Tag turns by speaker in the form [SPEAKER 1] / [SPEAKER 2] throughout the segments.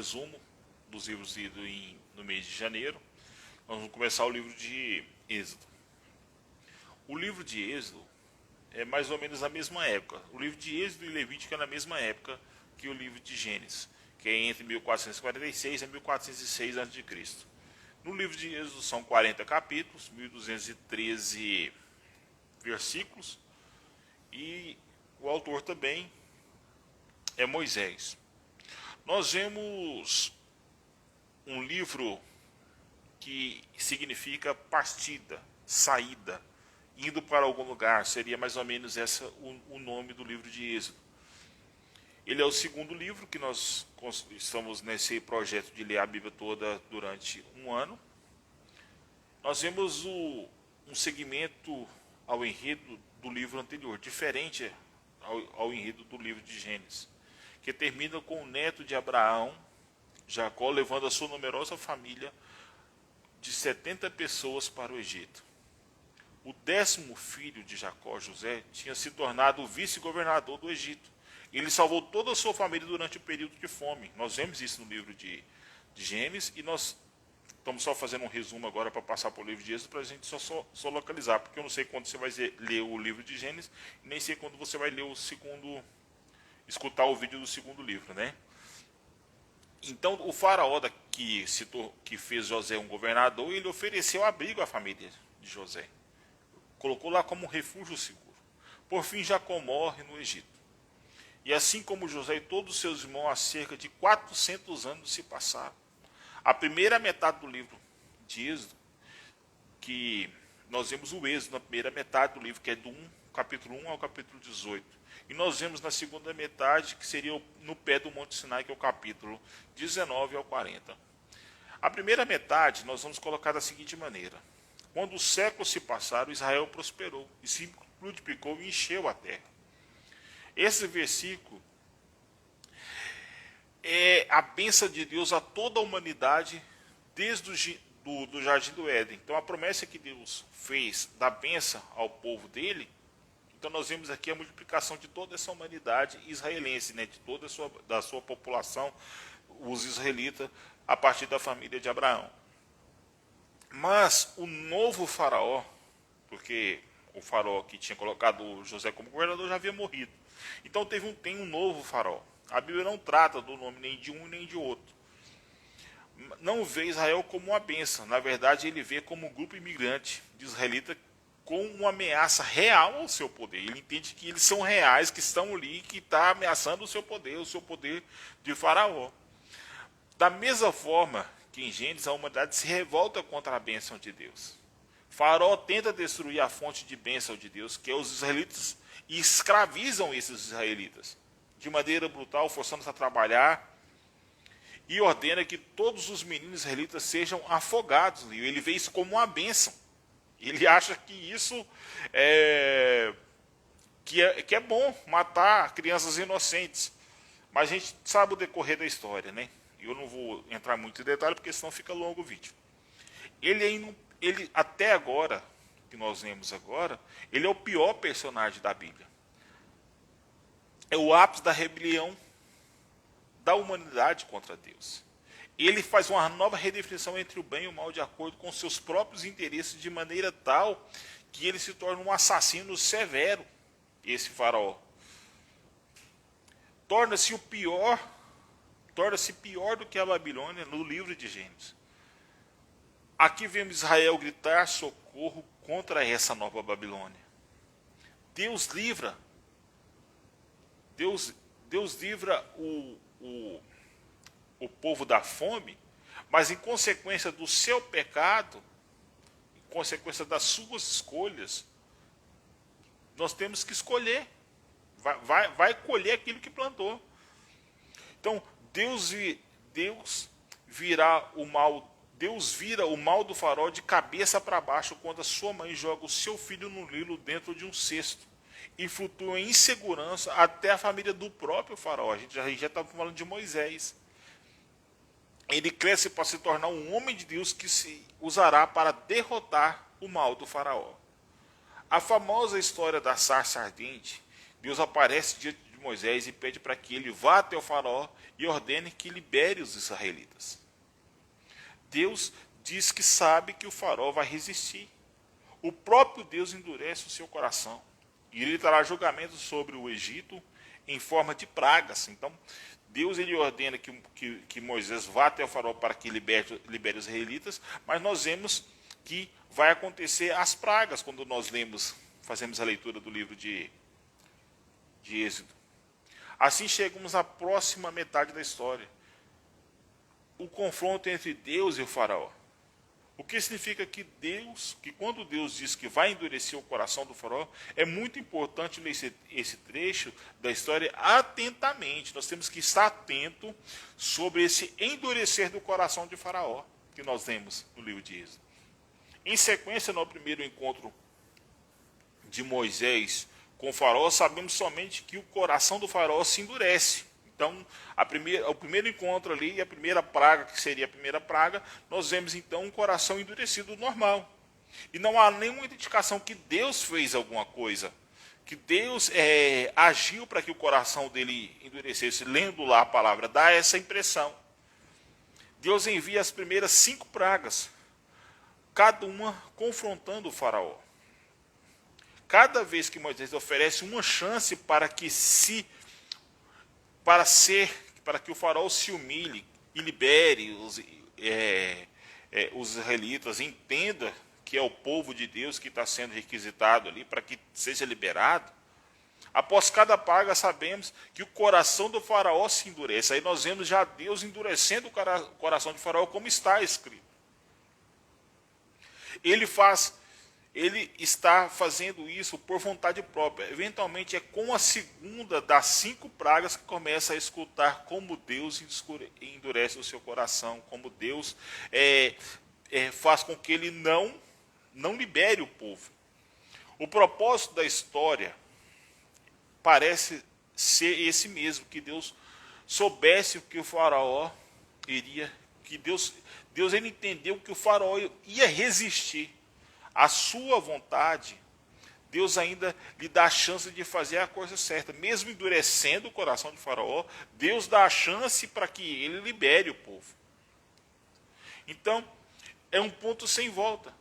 [SPEAKER 1] resumo dos livros lidos no mês de janeiro. Nós vamos começar o livro de Êxodo. O livro de Êxodo é mais ou menos a mesma época. O livro de Êxodo e Levítico é na mesma época que o livro de Gênesis, que é entre 1446 e 1406 a.C. No livro de Êxodo são 40 capítulos, 1213 versículos, e o autor também é Moisés. Nós vemos um livro que significa partida, saída, indo para algum lugar. Seria mais ou menos o nome do livro de Êxodo. Ele é o segundo livro que nós estamos nesse projeto de ler a Bíblia toda durante um ano. Nós vemos um segmento ao enredo do livro anterior, diferente ao enredo do livro de Gênesis, que termina com o neto de Abraão, Jacó, levando a sua numerosa família de 70 pessoas para o Egito. O 10º filho de Jacó, José, tinha se tornado o vice-governador do Egito. Ele salvou toda a sua família durante o período de fome. Nós vemos isso no livro de Gênesis, e nós estamos só fazendo um resumo agora para passar para o livro de Êxodo, para a gente só localizar, porque eu não sei quando você vai ler o livro de Gênesis, e nem sei quando você vai ler escutar o vídeo do segundo livro, né? Então, o faraó que fez José um governador, ele ofereceu abrigo à família de José. Colocou lá como um refúgio seguro. Por fim, Jacó morre no Egito. E assim como José e todos os seus irmãos, há cerca de 400 anos se passaram. A primeira metade do livro de Êxodo, que nós vemos o Êxodo na primeira metade do livro, que é do capítulo 1 ao capítulo 18. E nós vemos na segunda metade, que seria no pé do Monte Sinai, que é o capítulo 19 ao 40. A primeira metade nós vamos colocar da seguinte maneira: quando os séculos se passaram, Israel prosperou e se multiplicou e encheu a terra. Esse versículo é a bênção de Deus a toda a humanidade desde do Jardim do Éden. Então a promessa que Deus fez da bênção ao povo dele, então nós vemos aqui a multiplicação de toda essa humanidade israelense, né, de toda da sua população, os israelitas, a partir da família de Abraão. Mas o novo faraó, porque o faraó que tinha colocado José como governador já havia morrido. Então tem um novo faraó. A Bíblia não trata do nome nem de um nem de outro. Não vê Israel como uma bênção. Na verdade, ele vê como um grupo imigrante de israelitas com uma ameaça real ao seu poder. Ele entende que eles são reais, que estão ali, que está ameaçando o seu poder de faraó. Da mesma forma que em Gênesis, a humanidade se revolta contra a bênção de Deus. Faraó tenta destruir a fonte de bênção de Deus, que é os israelitas, e escravizam esses israelitas de maneira brutal, forçando-os a trabalhar, e ordena que todos os meninos israelitas sejam afogados. E ele vê isso como uma bênção. Ele acha que isso que é bom, matar crianças inocentes. Mas a gente sabe o decorrer da história, né? Eu não vou entrar muito em detalhe, porque senão fica longo o vídeo. Ele até agora, que nós vemos agora, ele é o pior personagem da Bíblia. É o ápice da rebelião da humanidade contra Deus. Ele faz uma nova redefinição entre o bem e o mal de acordo com seus próprios interesses, de maneira tal que ele se torna um assassino severo, esse faraó. Torna-se pior do que a Babilônia no livro de Gênesis. Aqui vemos Israel gritar socorro contra essa nova Babilônia. Deus livra o povo da fome, mas em consequência do seu pecado, em consequência das suas escolhas, nós temos que escolher. Vai colher aquilo que plantou. Então, Deus vira o mal do faraó de cabeça para baixo quando a sua mãe joga o seu filho no Nilo dentro de um cesto e flutua em insegurança até a família do próprio faraó. A gente já está falando de Moisés. Ele cresce para se tornar um homem de Deus que se usará para derrotar o mal do faraó. A famosa história da sarça ardente, Deus aparece diante de Moisés e pede para que ele vá até o faraó e ordene que libere os israelitas. Deus diz que sabe que o faraó vai resistir. O próprio Deus endurece o seu coração. E ele trará julgamento sobre o Egito em forma de pragas. Então, Deus ele ordena que Moisés vá até o faraó para que libere os israelitas, mas nós vemos que vai acontecer as pragas quando nós fazemos a leitura do livro de Êxodo. Assim chegamos à próxima metade da história. O confronto entre Deus e o faraó. O que significa que quando Deus diz que vai endurecer o coração do faraó, é muito importante ler esse trecho da história atentamente. Nós temos que estar atento sobre esse endurecer do coração de faraó, que nós vemos no livro de Êxodo. Em sequência, no primeiro encontro de Moisés com o faraó, sabemos somente que o coração do faraó se endurece. Então, o primeiro encontro ali, a primeira praga, que seria a primeira praga, nós vemos então um coração endurecido normal. E não há nenhuma indicação que Deus fez alguma coisa, que Deus agiu para que o coração dele endurecesse. Lendo lá a palavra, dá essa impressão. Deus envia as primeiras 5 pragas, cada uma confrontando o faraó. Cada vez que Moisés oferece uma chance para que o faraó se humilhe e libere os israelitas, entenda que é o povo de Deus que está sendo requisitado ali para que seja liberado, após cada praga sabemos que o coração do faraó se endurece. Aí nós vemos já Deus endurecendo o coração de faraó, como está escrito. Ele está fazendo isso por vontade própria. Eventualmente é com a segunda das 5 pragas que começa a escutar como Deus endurece o seu coração, como Deus faz com que ele não libere o povo. O propósito da história parece ser esse mesmo, que Deus soubesse o que o faraó iria, que Deus ele entendeu que o faraó ia resistir. A sua vontade, Deus ainda lhe dá a chance de fazer a coisa certa. Mesmo endurecendo o coração de faraó, Deus dá a chance para que ele libere o povo. Então, é um ponto sem volta.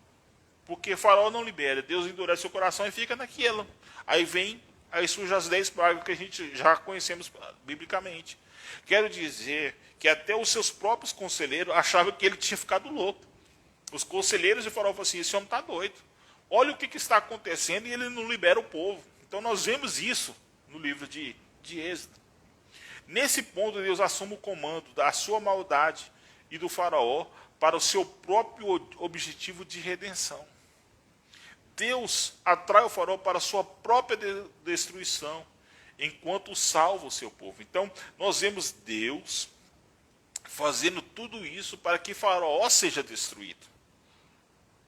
[SPEAKER 1] Porque faraó não libera, Deus endurece o coração e fica naquela. Aí surgem as 10 pragas que a gente já conhecemos biblicamente. Quero dizer que até os seus próprios conselheiros achavam que ele tinha ficado louco. Os conselheiros de faraó falaram assim, esse homem está doido. Olha o que está acontecendo e ele não libera o povo. Então nós vemos isso no livro de Êxodo. Nesse ponto Deus assume o comando da sua maldade e do faraó para o seu próprio objetivo de redenção. Deus atrai o faraó para a sua própria destruição, enquanto salva o seu povo. Então nós vemos Deus fazendo tudo isso para que faraó seja destruído,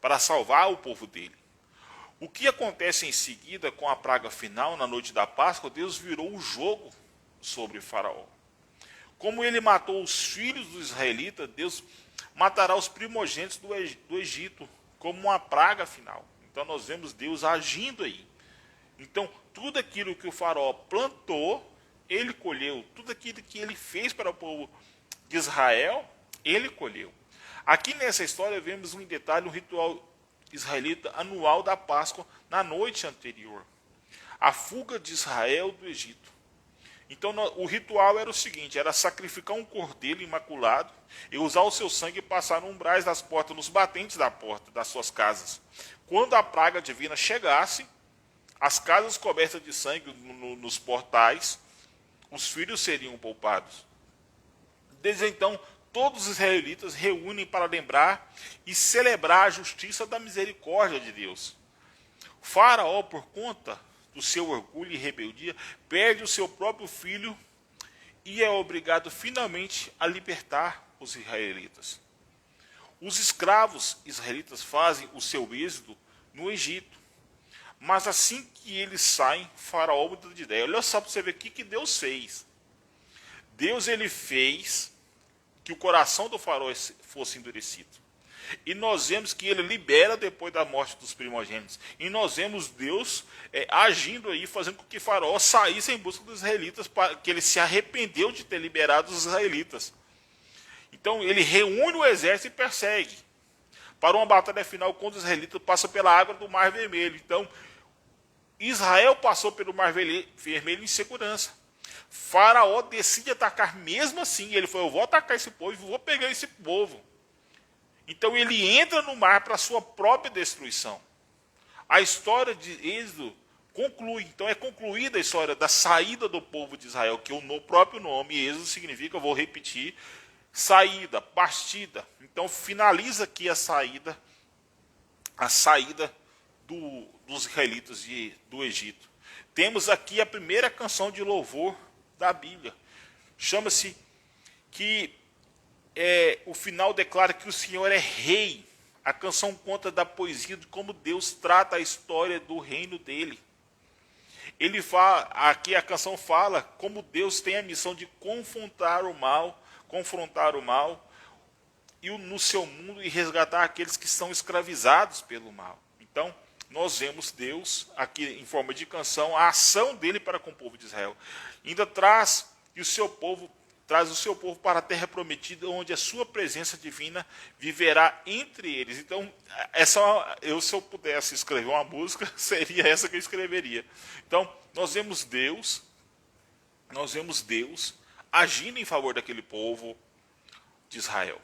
[SPEAKER 1] para salvar o povo dele. O que acontece em seguida com a praga final, na noite da Páscoa, Deus virou o jogo sobre faraó. Como ele matou os filhos dos israelitas, Deus matará os primogênitos do Egito, como uma praga final. Então nós vemos Deus agindo aí. Então tudo aquilo que o faraó plantou, ele colheu. Tudo aquilo que ele fez para o povo de Israel, ele colheu. Aqui nessa história vemos em detalhe um ritual israelita anual da Páscoa na noite anterior. A fuga de Israel do Egito. Então o ritual era o seguinte, era sacrificar um cordeiro imaculado e usar o seu sangue e passar nos umbrais das portas, nos batentes da porta das suas casas. Quando a praga divina chegasse, as casas cobertas de sangue nos portais, os filhos seriam poupados. Desde então, todos os israelitas reúnem para lembrar e celebrar a justiça da misericórdia de Deus. O faraó, por conta do seu orgulho e rebeldia, perde o seu próprio filho e é obrigado finalmente a libertar os israelitas. Os escravos israelitas fazem o seu êxodo no Egito. Mas assim que eles saem, faraó muda de ideia. Olha só para você ver o que Deus fez. Deus ele fez que o coração do faraó fosse endurecido. E nós vemos que ele libera depois da morte dos primogênitos. E nós vemos Deus agindo aí, fazendo com que Faraó saísse em busca dos israelitas, para que ele se arrependeu de ter liberado os israelitas. Então ele reúne o exército e persegue. Para uma batalha final, quando os israelitas passam pela água do Mar Vermelho. Então, Israel passou pelo Mar Vermelho em segurança. Faraó decide atacar mesmo assim. Ele falou, eu vou atacar esse povo, vou pegar esse povo. Então ele entra no mar para a sua própria destruição. A história de Êxodo conclui. Então é concluída a história da saída do povo de Israel, que o próprio nome Êxodo significa, eu vou repetir, saída, partida. Então finaliza aqui a saída dos israelitas do Egito. Temos aqui a primeira canção de louvor da Bíblia. Chama-se que o final declara que o Senhor é rei. A canção conta da poesia de como Deus trata a história do reino dele. Ele fala, aqui a canção fala como Deus tem a missão de confrontar o mal no seu mundo e resgatar aqueles que são escravizados pelo mal. Então, nós vemos Deus, aqui em forma de canção, a ação dele para com o povo de Israel. Ainda traz o seu povo para a terra prometida, onde a sua presença divina viverá entre eles. Então, se eu pudesse escrever uma música, seria essa que eu escreveria. Então, nós vemos Deus agindo em favor daquele povo de Israel.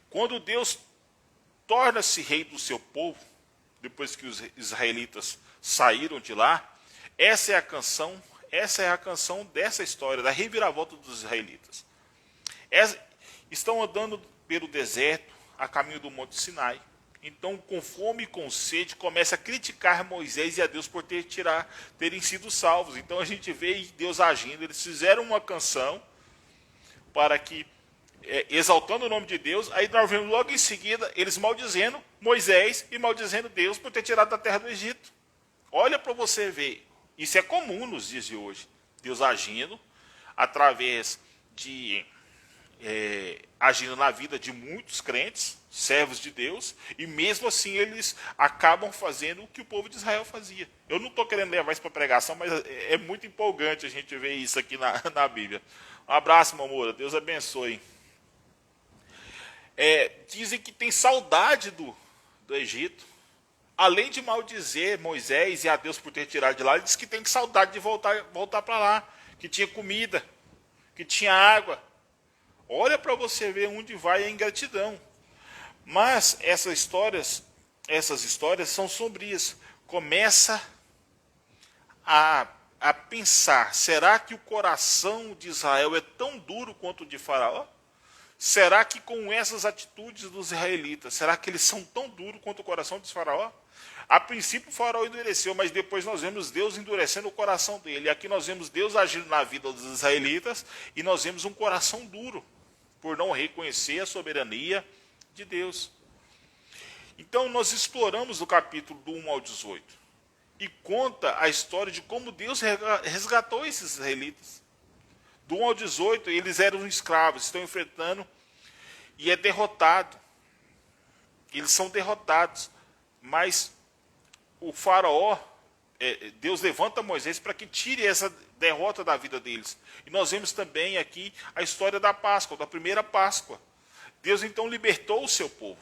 [SPEAKER 1] Quando Deus torna-se rei do seu povo, depois que os israelitas saíram de lá, essa é a canção dessa história, da reviravolta dos israelitas. Estão andando pelo deserto, a caminho do Monte Sinai. Então, com fome e com sede, começa a criticar Moisés e a Deus por terem sido salvos. Então, a gente vê Deus agindo. Eles fizeram uma canção para que, exaltando o nome de Deus, aí nós vemos logo em seguida eles maldizendo Moisés e maldizendo Deus por ter tirado da terra do Egito. Olha para você ver. Isso é comum nos dias de hoje. Deus agindo através de agindo na vida de muitos crentes, servos de Deus, e mesmo assim eles acabam fazendo o que o povo de Israel fazia. Eu não estou querendo levar isso para pregação, mas é muito empolgante a gente ver isso aqui na Bíblia. Um abraço, Mamora. Deus abençoe. Dizem que tem saudade do Egito. Além de maldizer Moisés e a Deus por ter tirado de lá, ele diz que tem saudade de voltar para lá, que tinha comida, que tinha água. Olha para você ver onde vai a ingratidão. Mas essas histórias são sombrias. Começa a pensar, será que o coração de Israel é tão duro quanto o de Faraó? Será que com essas atitudes dos israelitas, será que eles são tão duros quanto o coração de Faraó? A princípio o Faraó endureceu, mas depois nós vemos Deus endurecendo o coração dele. E aqui nós vemos Deus agindo na vida dos israelitas e nós vemos um coração duro, por não reconhecer a soberania de Deus. Então nós exploramos o capítulo do 1 ao 18. E conta a história de como Deus resgatou esses israelitas. Do 1 ao 18, eles eram escravos, estão enfrentando e é derrotado. Eles são derrotados. Mas o faraó, Deus levanta Moisés para que tire essa derrota da vida deles. E nós vemos também aqui a história da Páscoa, da primeira Páscoa. Deus então libertou o seu povo,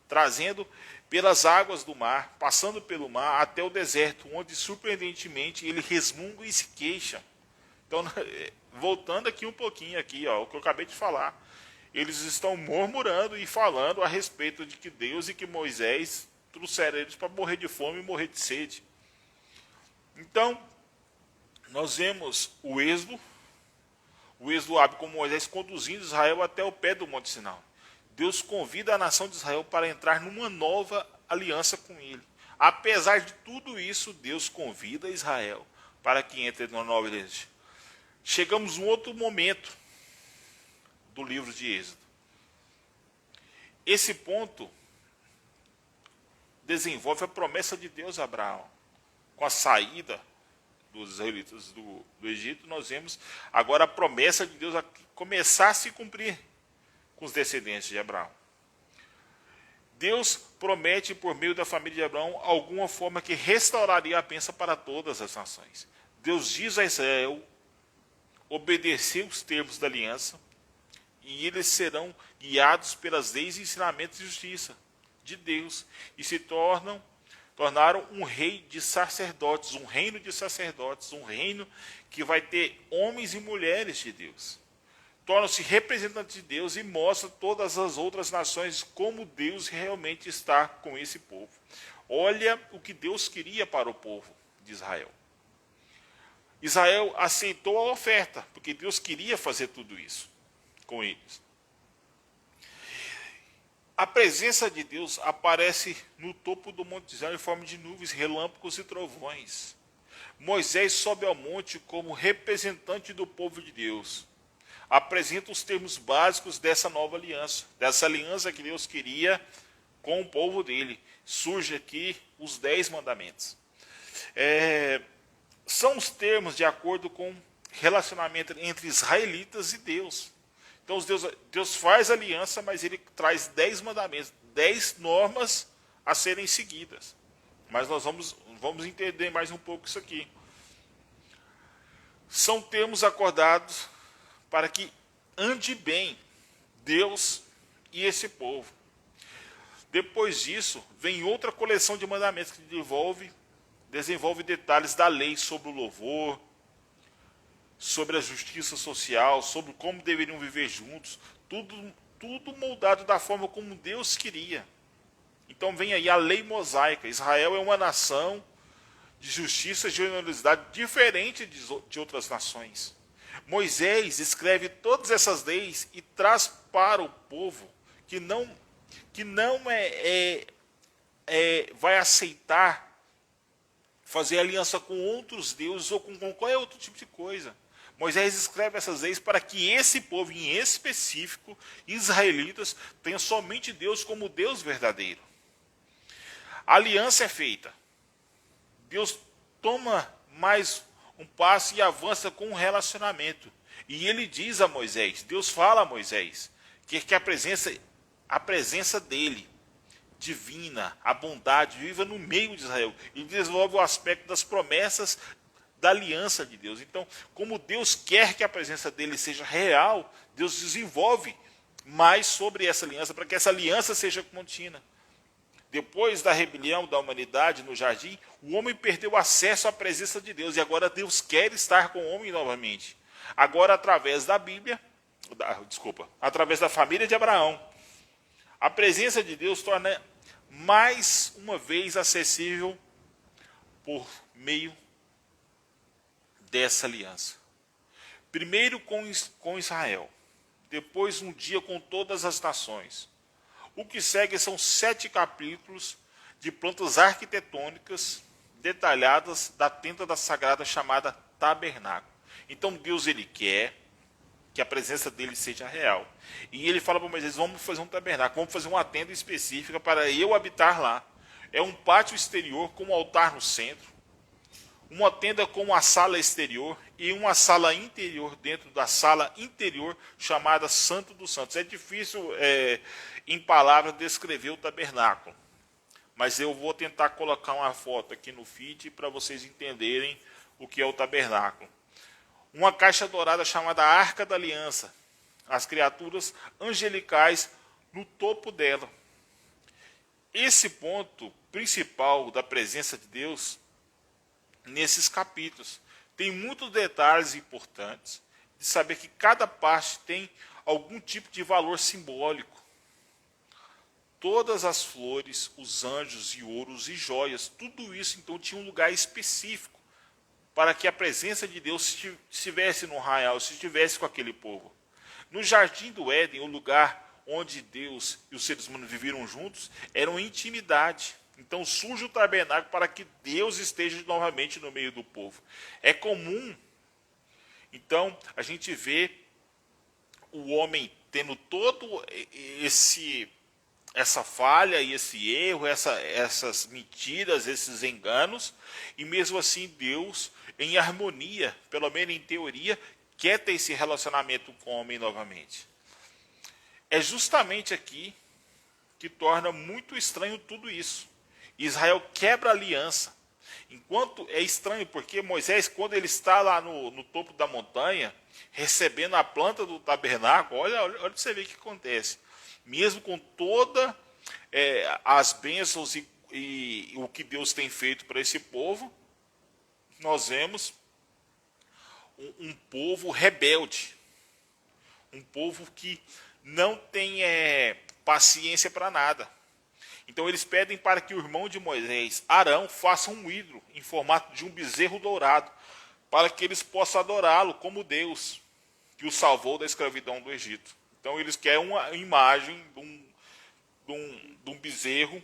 [SPEAKER 1] trazendo pelas águas do mar, passando pelo mar até o deserto, onde surpreendentemente ele resmunga e se queixa. Então, voltando aqui um pouquinho, o que eu acabei de falar. Eles estão murmurando e falando a respeito de que Deus e que Moisés trouxeram eles para morrer de fome e morrer de sede. Então, nós vemos o Êxodo abre com Moisés conduzindo Israel até o pé do Monte Sinai. Deus convida a nação de Israel para entrar numa nova aliança com ele. Apesar de tudo isso, Deus convida Israel para que entre numa nova aliança. Chegamos a um outro momento do livro de Êxodo. Esse ponto desenvolve a promessa de Deus a Abraão. Com a saída dos israelitas do Egito, nós vemos agora a promessa de Deus a começar a se cumprir com os descendentes de Abraão. Deus promete, por meio da família de Abraão, alguma forma que restauraria a bênção para todas as nações. Deus diz a Israel obedecer os termos da aliança, e eles serão guiados pelas leis e ensinamentos de justiça de Deus, e se tornaram um rei de sacerdotes, um reino de sacerdotes, um reino que vai ter homens e mulheres de Deus. Tornam-se representantes de Deus e mostram a todas as outras nações como Deus realmente está com esse povo. Olha o que Deus queria para o povo de Israel. Israel aceitou a oferta, porque Deus queria fazer tudo isso com eles. A presença de Deus aparece no topo do Monte Sinai em forma de nuvens, relâmpagos e trovões. Moisés sobe ao monte como representante do povo de Deus. Apresenta os termos básicos dessa nova aliança, dessa aliança que Deus queria com o povo dele. Surge aqui os 10 mandamentos. São os termos de acordo com relacionamento entre israelitas e Deus. Então Deus faz aliança, mas ele traz 10 mandamentos, 10 normas a serem seguidas. Mas nós vamos entender mais um pouco isso aqui. São termos acordados para que ande bem Deus e esse povo. Depois disso, vem outra coleção de mandamentos que desenvolve detalhes da lei sobre o louvor, sobre a justiça social, sobre como deveriam viver juntos, tudo moldado da forma como Deus queria. Então vem aí a lei mosaica. Israel é uma nação de justiça e generosidade diferente de outras nações. Moisés escreve todas essas leis e traz para o povo que não vai aceitar fazer aliança com outros deuses ou com qualquer outro tipo de coisa. Moisés escreve essas leis para que esse povo, em específico, israelitas, tenha somente Deus como Deus verdadeiro. A aliança é feita. Deus toma mais um passo e avança com um relacionamento. E ele diz a Moisés, Deus fala a Moisés, que a presença dele, divina, a bondade, viva no meio de Israel. E desenvolve o aspecto das promessas da aliança de Deus. Então, como Deus quer que a presença dele seja real, Deus desenvolve mais sobre essa aliança, para que essa aliança seja contínua. Depois da rebelião da humanidade no jardim, o homem perdeu acesso à presença de Deus, e agora Deus quer estar com o homem novamente. Agora, através da Bíblia, através da família de Abraão, a presença de Deus torna mais uma vez acessível por meio dessa aliança. Primeiro com Israel, depois um dia com todas as nações. O que segue são 7 capítulos de plantas arquitetônicas detalhadas da tenda da sagrada chamada tabernáculo. Então Deus ele quer que a presença dele seja real. E ele fala para Moisés, vamos fazer um tabernáculo, vamos fazer uma tenda específica para eu habitar lá. É um pátio exterior com um altar no centro, uma tenda com uma sala exterior e uma sala interior dentro da sala interior chamada Santo dos Santos. É difícil, em palavras, descrever o tabernáculo, mas eu vou tentar colocar uma foto aqui no feed para vocês entenderem o que é o tabernáculo. Uma caixa dourada chamada Arca da Aliança, as criaturas angelicais no topo dela. Esse ponto principal da presença de Deus nesses capítulos tem muitos detalhes importantes de saber que cada parte tem algum tipo de valor simbólico. Todas as flores, os anjos e ouros e joias, tudo isso então tinha um lugar específico para que a presença de Deus estivesse no arraial, estivesse com aquele povo. No jardim do Éden, o lugar onde Deus e os seres humanos viveram juntos, era uma intimidade. Então surge o tabernáculo para que Deus esteja novamente no meio do povo. É comum, então, a gente vê o homem tendo todo essa falha e esse erro, essas mentiras, esses enganos, e mesmo assim Deus, em harmonia, pelo menos em teoria, quer ter esse relacionamento com o homem novamente. É justamente aqui que torna muito estranho tudo isso. Israel quebra a aliança. Enquanto é estranho, porque Moisés, quando ele está lá no topo da montanha, recebendo a planta do tabernáculo, olha para você ver o que acontece. Mesmo com todas as bênçãos e o que Deus tem feito para esse povo, nós vemos um povo rebelde. Um povo que não tem paciência para nada. Então eles pedem para que o irmão de Moisés, Arão, faça um ídolo em formato de um bezerro dourado, para que eles possam adorá-lo como Deus, que o salvou da escravidão do Egito. Então eles querem uma imagem de um bezerro,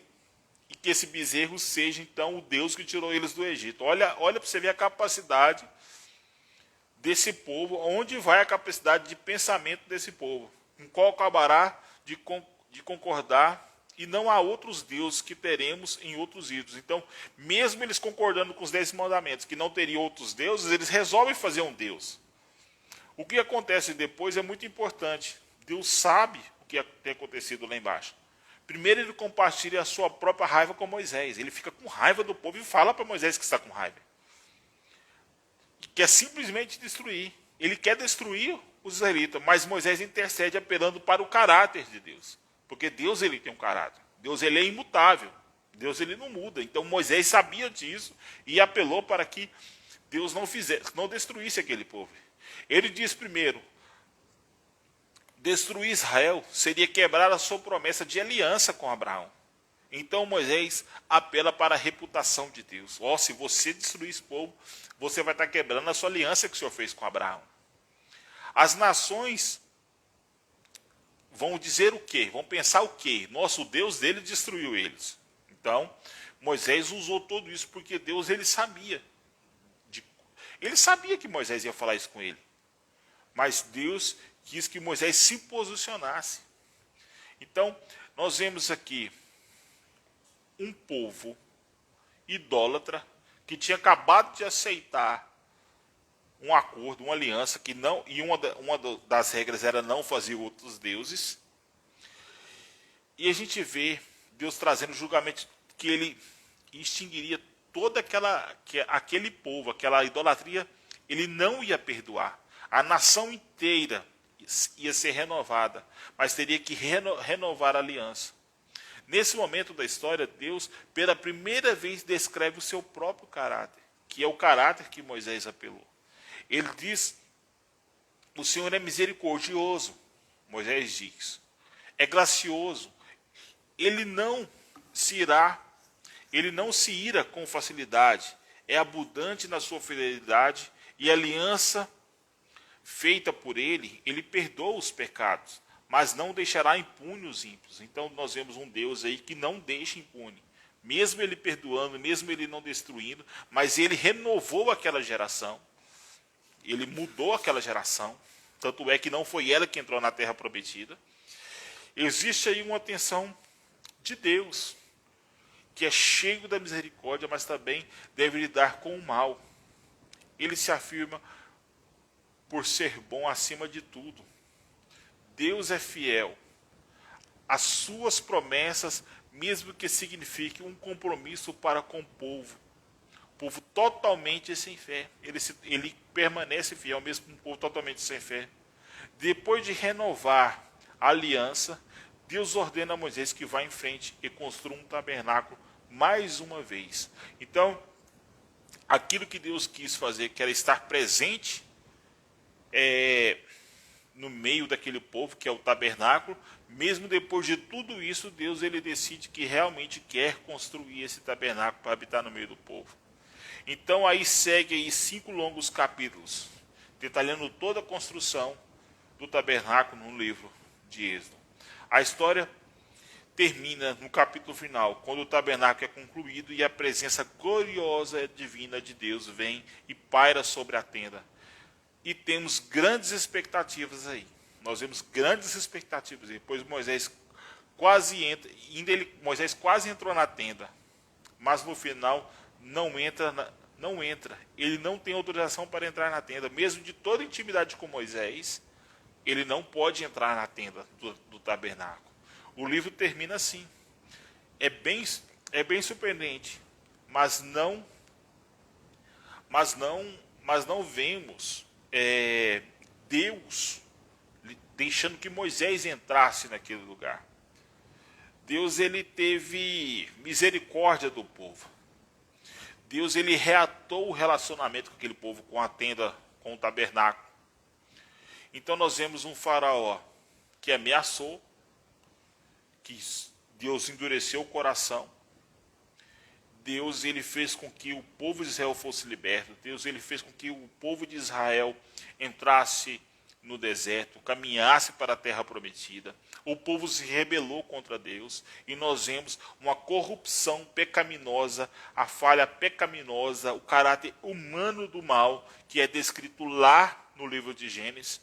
[SPEAKER 1] e que esse bezerro seja então o Deus que tirou eles do Egito. Olha para você ver a capacidade desse povo, onde vai a capacidade de pensamento desse povo, com qual acabará de concordar. E não há outros deuses que teremos em outros ídolos. Então, mesmo eles concordando com os 10 mandamentos, que não teriam outros deuses, eles resolvem fazer um Deus. O que acontece depois é muito importante. Deus sabe o que tem acontecido lá embaixo. Primeiro ele compartilha a sua própria raiva com Moisés. Ele fica com raiva do povo e fala para Moisés que está com raiva. Quer simplesmente destruir. Ele quer destruir os israelitas, mas Moisés intercede apelando para o caráter de Deus. Porque Deus ele tem um caráter. Deus ele é imutável. Deus ele não muda. Então Moisés sabia disso e apelou para que Deus não destruísse aquele povo. Ele diz primeiro, destruir Israel seria quebrar a sua promessa de aliança com Abraão. Então Moisés apela para a reputação de Deus. Se você destruir esse povo, você vai estar quebrando a sua aliança que o Senhor fez com Abraão. As nações vão dizer o quê? Vão pensar o quê? Nosso Deus dele destruiu eles. Então, Moisés usou tudo isso porque Deus ele sabia. Ele sabia que Moisés ia falar isso com ele. Mas Deus quis que Moisés se posicionasse. Então, nós vemos aqui um povo idólatra que tinha acabado de aceitar um acordo, uma aliança, que não, e uma das regras era não fazer outros deuses. E a gente vê Deus trazendo julgamento que ele extinguiria toda aquele povo, aquela idolatria, ele não ia perdoar. A nação inteira ia ser renovada, mas teria que renovar a aliança. Nesse momento da história, Deus, pela primeira vez, descreve o seu próprio caráter, que é o caráter que Moisés apelou. Ele diz, o Senhor é misericordioso, Moisés diz, é gracioso, ele não se ira com facilidade, é abundante na sua fidelidade, e a aliança feita por ele perdoa os pecados, mas não deixará impune os ímpios. Então nós vemos um Deus aí que não deixa impune, mesmo ele perdoando, mesmo ele não destruindo, mas ele renovou aquela geração. Ele mudou aquela geração, tanto é que não foi ela que entrou na terra prometida. Existe aí uma atenção de Deus, que é cheio da misericórdia, mas também deve lidar com o mal. Ele se afirma por ser bom acima de tudo. Deus é fiel. As suas promessas, mesmo que signifique um compromisso para com o povo totalmente sem fé. Ele permanece fiel, mesmo com um povo totalmente sem fé. Depois de renovar a aliança, Deus ordena a Moisés que vá em frente e construa um tabernáculo mais uma vez. Então, aquilo que Deus quis fazer, que era estar presente no meio daquele povo, que é o tabernáculo, mesmo depois de tudo isso, Deus ele decide que realmente quer construir esse tabernáculo para habitar no meio do povo. Então aí segue aí 5 longos capítulos, detalhando toda a construção do tabernáculo no livro de Êxodo. A história termina no capítulo final, quando o tabernáculo é concluído e a presença gloriosa e divina de Deus vem e paira sobre a tenda. E temos grandes expectativas aí. Nós vemos grandes expectativas aí, pois Moisés quase entrou na tenda, mas no final não entra. Ele não tem autorização para entrar na tenda, mesmo de toda intimidade com Moisés, ele não pode entrar na tenda do tabernáculo. O livro termina assim. É bem, é bem surpreendente, mas não vemos Deus deixando que Moisés entrasse naquele lugar. Deus ele teve misericórdia do povo. Deus ele reatou o relacionamento com aquele povo, com a tenda, com o tabernáculo. Então nós vemos um faraó que ameaçou, que Deus endureceu o coração. Deus ele fez com que o povo de Israel fosse liberto. Deus ele fez com que o povo de Israel entrasse no deserto, caminhasse para a terra prometida. O povo se rebelou contra Deus e nós vemos uma corrupção pecaminosa, a falha pecaminosa, o caráter humano do mal que é descrito lá no livro de Gênesis,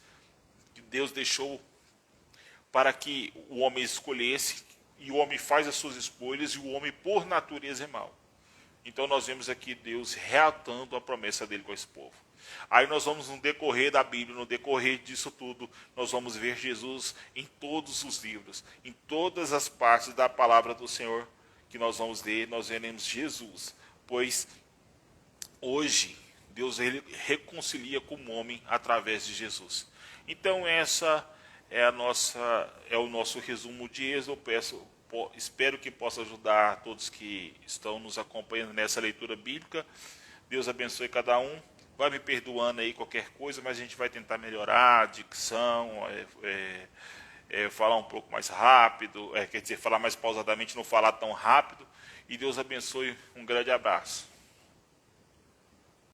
[SPEAKER 1] que Deus deixou para que o homem escolhesse, e o homem faz as suas escolhas, e o homem por natureza é mau. Então nós vemos aqui Deus reatando a promessa dele com esse povo. Aí nós vamos no decorrer da Bíblia, no decorrer disso tudo, nós vamos ver Jesus em todos os livros, em todas as partes da palavra do Senhor que nós vamos ler, nós veremos Jesus, pois hoje Deus ele reconcilia com o homem através de Jesus. Então essa é o nosso resumo de Êxodo. Espero que possa ajudar todos que estão nos acompanhando nessa leitura bíblica. Deus abençoe cada um. Vai me perdoando aí qualquer coisa, mas a gente vai tentar melhorar a dicção, falar um pouco mais rápido, quer dizer, falar mais pausadamente, não falar tão rápido. E Deus abençoe. Um grande abraço.